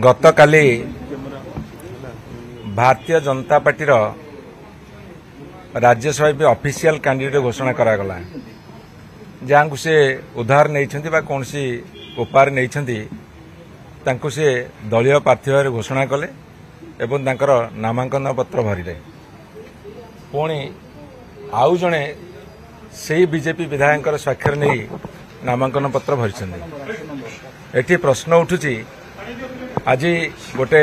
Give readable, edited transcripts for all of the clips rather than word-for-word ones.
गतकाली Bharatiya Janata party Rajya Sabha official candidate घोषणा करागला जहाँ को से उधार नहीं कौन सी उपहार नहीं से दलीय प्रार्थी भाव घोषणा कले एवं तांकर नामांकन पत्र भरिले पुणी आउ जड़े से बीजेपी विधायक स्वाक्षर नहीं नामांकन पत्र भरी एटी प्रश्न उठुची आज गोटे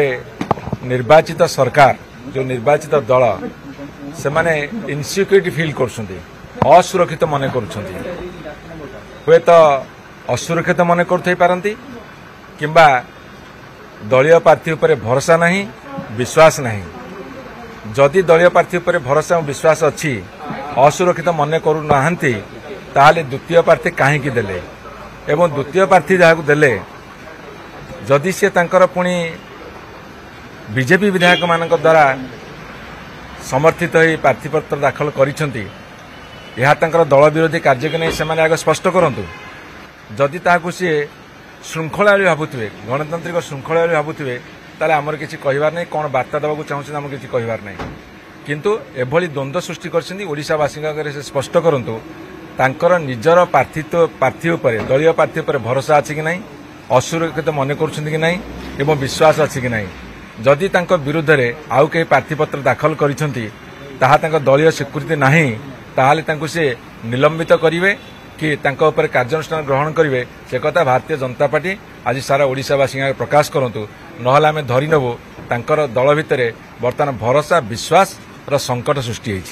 निर्वाचित सरकार जो निर्वाचित दल से माने इनसिक्यूरिटी फील कर असुरक्षित मन कर तो असुरक्षित मन करती किंबा दलीय प्रार्थी उपर भरोसा नहीं विश्वास नहीं जदि दलीय प्रार्थी उपर भरोसा और विश्वास अच्छी असुरक्षित मन करूना ताहले द्वितीय प्रार्थी कहीं देले एवं द्वितीय प्रार्थी जहाँ देले जदि से तांकर पुणी बीजेपी विधायक मान द्वारा समर्थित हो प्रार्थीपत्र दाखल करिसेंती यह तांकर दल विरोधी कार्य के नहीं से आगे स्पष्ट करंतु जदि ताकू सी श्रृंखला भावुवे गणतांत्रिक श्रृंखला भावुवे ताले आमर किसी कहबार नहीं कौन वार्ता देवाक चाहूँ आम किसी कहबार नहीं किंतु एभली द्वंद्व सृष्टि करवासी से स्पष्ट करंतु तांकर निजर प्रार्थी उपर दलीय प्रार्थी उपर भरोसा अच्छी कि नहीं असुरक्षित मन कर नहीं एवं विश्वास अच्छी कि नहीं जदि तांको विरुद्ध रे आउ कई प्रार्थीपत्र दाखल करिसेंती ताहा तांको दलीय स्वीकृति नहीं ताहाले तांको से निलंबित करिवे कि तांको ऊपर कार्यानुष्ठान ग्रहण करिवे से कथा भारतीय जनता पार्टी आज सारा ओडिशावासी प्रकाश करंतु नहले आमे धरि नेबु तांकर दल भितरे वर्तमान भरोसा विश्वास र संकट सृष्टि होइछि।